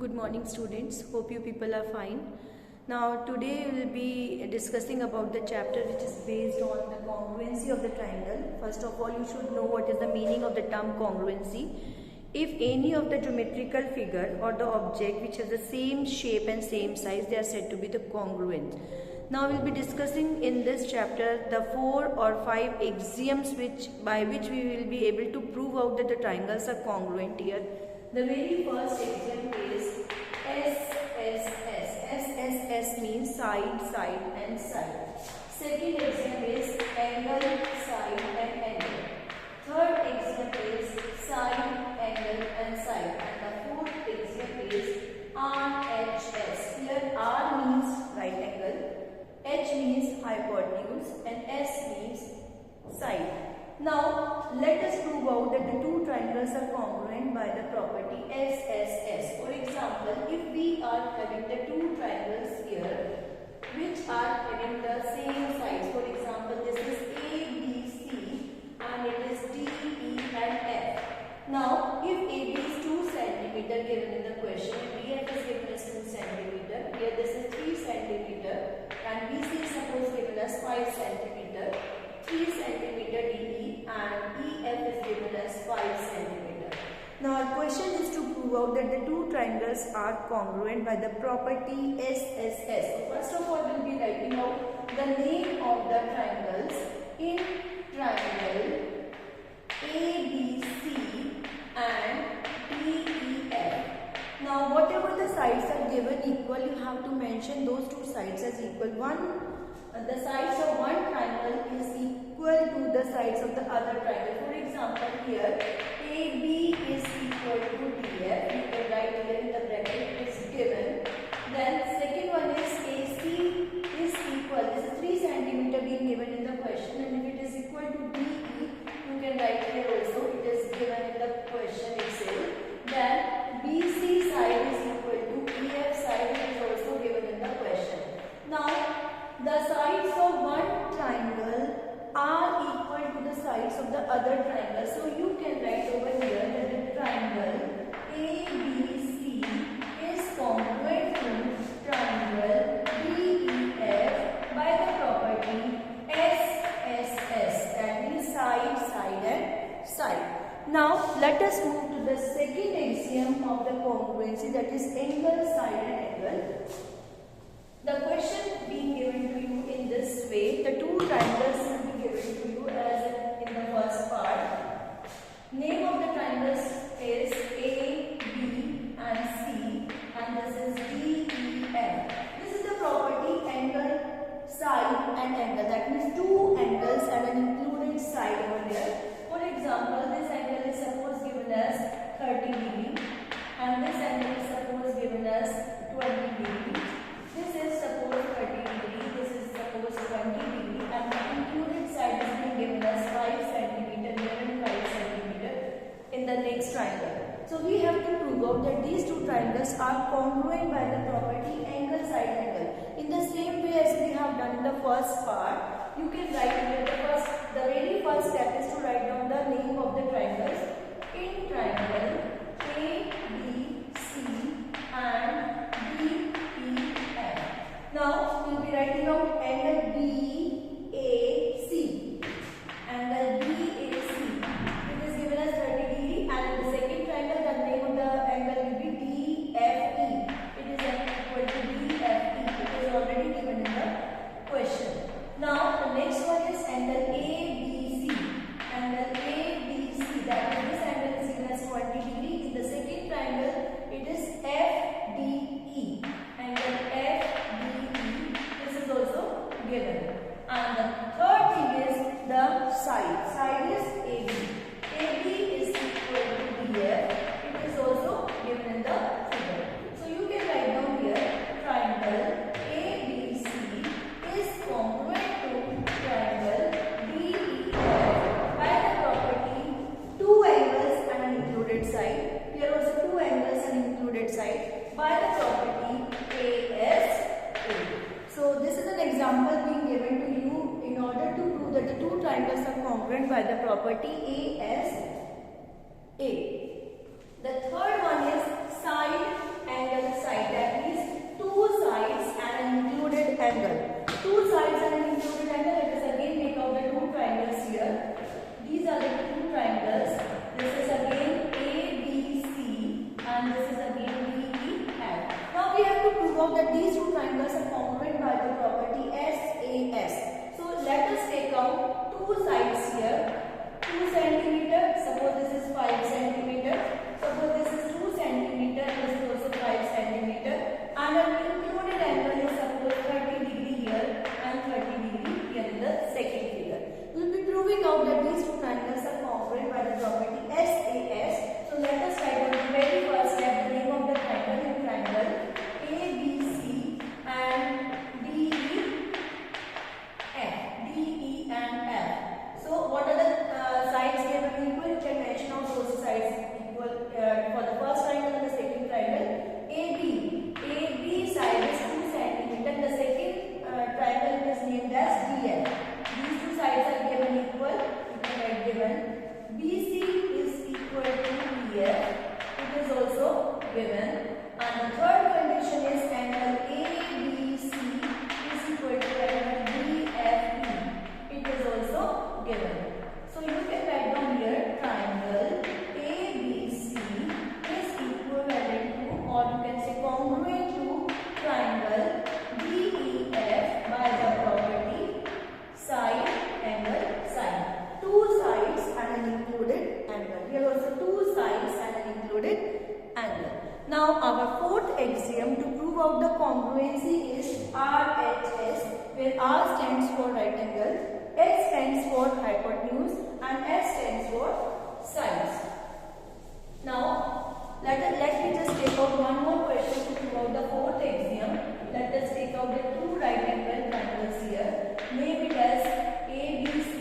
Good morning students, hope you people are fine. Now today we will be discussing about the chapter which is based on the congruency of the triangle. First of all, you should know what is the meaning of the term congruency. If any of the geometrical figure or the object which has the same shape and same size, they are said to be the congruent. Now we will be discussing in this chapter the 4 or 5 axioms by which we will be able to prove out that the triangles are congruent here. The very first axiom is SSS. SSS means side, side and side. Second axiom is angle, side and angle. Third axiom is side, angle and side. And the fourth axiom is RHS. Here R means right angle, H means hypotenuse and S means side. Now let us prove out that the two triangles are congruent by the property SSS. For example, if we are having the two triangles here which are having the same sides. For example, this is ABC and it is DE and F. Now if AB is 2 cm given in the question, BF is given as 2 cm, here this is 3 cm and BC is suppose given as 5 cm, 3 cm DE and EF is given as 5 cm. Now our question is to prove out that the two triangles are congruent by the property SSS. So first of all, we will be writing out the name of the triangles. In triangle ABC and DEF. Now whatever the sides are given equal, you have to mention those two sides as equal. The sides of one triangle is equal to the sides of the other triangle. For example, here AB is equal to DF. You can write here in the bracket, it is given. Then second one is AC is equal. This is 3 cm being given in the question, and if it is equal to DE, you can write here also. It is given in the question itself. Then BC side is equal to EF side. It is also given in the question. Now the sides of one triangle are equal to the sides of the other triangle. So you can write over here that the triangle ABC is congruent to triangle DEF by the property SSS, that means side, side and side. Now let us move to the second axiom of the congruency, that is angle, side and angle. The question being given to you in this way, the two triangles will be given to you as in the first part. Name of the triangles is A, B and C, and this is D, E, F. This is the property angle, side and angle. That means two angles and an included side over there. For example, this angle is suppose given as 30 degree and this angle is suppose given as 20 degree. This is suppose 30 degree, this is suppose 20 degree, and the included side is being given as 5 cm, given 5 cm in the next triangle. So we have to prove out that these two triangles are congruent by the property angle, side, angle. In the same way as we have done in the first part, you can write here the very first step is to write down the name of the triangles. In triangle A, B, C and D, E, F. Now we will be writing out angle BAC. Angle BAC. It is given as 30 degree, and in the second triangle the name of the angle will be DFE. It is equal to DFE. It is already given in the question. Now the next one is angle ABC. Angle ABC, that is this angle is given as 20 degree. In the second triangle it is FDE. Angle FDE, this is also given. And the third thing is the side. Side is AB. AB is equal to DF. It is also given in the figure. So you can write down here triangle ABC is congruent to triangle DEF by the property two angles and an included side. Here also two angles and included side by the property ASA. So this is an example being given to you in order to prove that the two triangles are congruent by the property ASA. The third one is side angle out that these two triangles are congruent by the property SAS. So let us take out two sides here. 2 centimeter. Suppose this is 5 centimeter. Suppose this is 2 centimeter. This is also 5 centimeter. And an included angle is suppose 30 degree here and 30 degree here in the second figure. We will be proving out that these two triangles are congruent by the property SAS. So let us write down the very first step, the name of the triangle in triangle ABC and DE and F. So what are the sides given equal? You can mention out those sides equal for the first triangle and the second triangle. AB side is 2 centimeter. The second triangle is named as DF. These two sides are given equal. You can write given. BC is equal to EF. It is also given. And the third condition is angle ABC is equal to angle DFE. It is also given. So you can write down here triangle ABC is equivalent to, or you can say congruent to, triangle DEF by the property side, angle, side. Two sides and an included angle. Here also two sides and an included angle. Now our fourth axiom to prove out the congruency is RHS, where R stands for right angle, H stands for hypotenuse and S stands for sides. Now let me just take out one more question to prove out the fourth axiom. Let us take out the two right angle triangles here. Name it as ABC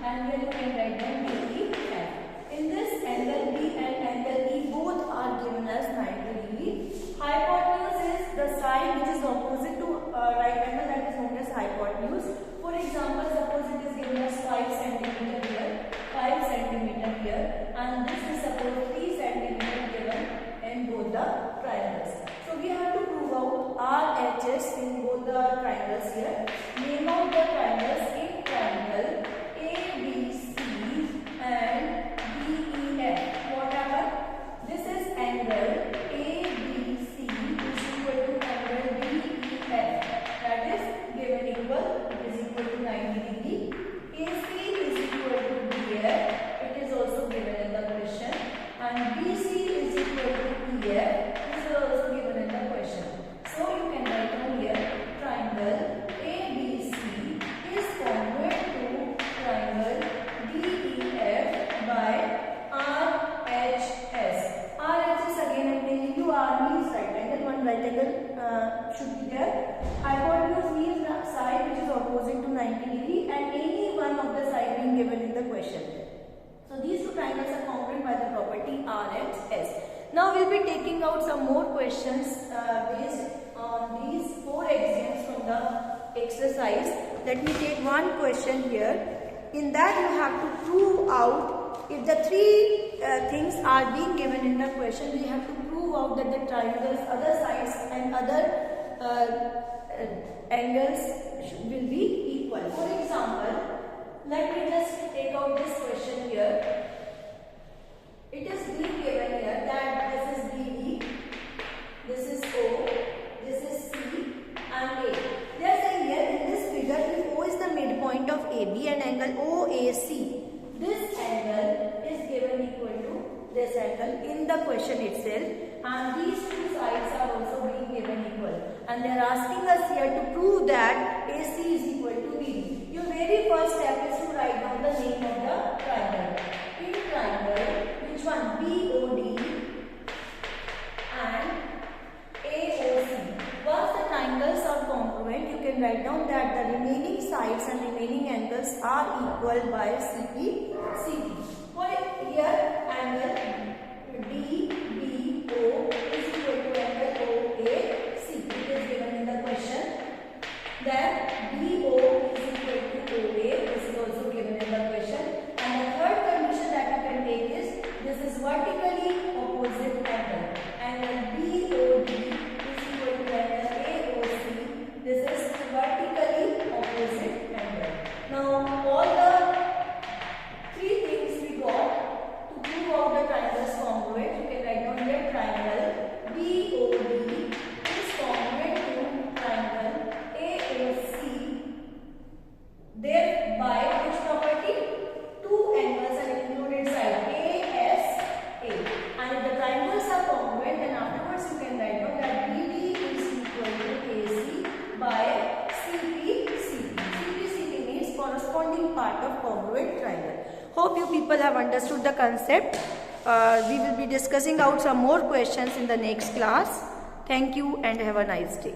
and here you can write down DEF. In this, angle B and angle E both are given as 90 degree. Hypotenuse is the side which is opposite to right angle, that is known as hypotenuse. For example, suppose it is given as 5 centimeter here, 5 centimeter here, and this is suppose 3 centimeter given in both the triangles. So we have to prove out RHS in both the triangles here. Name out the triangles in triangle ABC and DEF. What happened? This is angle ABC is equal to angle DEF. That is given equal. It is equal to 90 degree. AC is equal to DF. It is also given in the question. And BC is equal to EF. This is also given in the question. So you can write down here triangle ABC is congruent to triangle DEF by RHS. RHS again I am telling you, R means right angle, one right angle should be there. Hypotenuse means the side which is opposite to 90 degree and any one of the side being given in the question. So these two triangles are congruent by the property RHS. Now we will be taking out some more questions based on these four axioms from the exercise. Let me take one question here. In that you have to prove out, if the three things are being given in the question, we have to prove out that the triangles, other sides and other angles will be equal. For example, let me just take out this question here. It is being given here that this is BE, this is O, this is C and A. They are saying here in this figure, if O is the midpoint of AB and angle OAC, this angle is given equal to this angle in the question itself, and these two sides are also being given equal. And they are asking us here to prove that AC is equal to BD. Your very first step is to write down the name of the triangle. In triangle, which one? BOD and AOC. Once the triangles are congruent, you can write down that the remaining sides and remaining angles are equal by CP. For here, angle DBO is equal to angle OAC. It is given in the question. Then BO is equal to OA. This is also given in the question. And the third condition that you can take is this is vertically opposite angle. Angle BOD is equal to angle AOC. This is vertically opposite angle. Now all the three things we got to prove out the triangles congruent. You can write down here triangle BOD is congruent to corresponding part of congruent triangle. Hope you people have understood the concept. We will be discussing out some more questions in the next class. Thank you and have a nice day.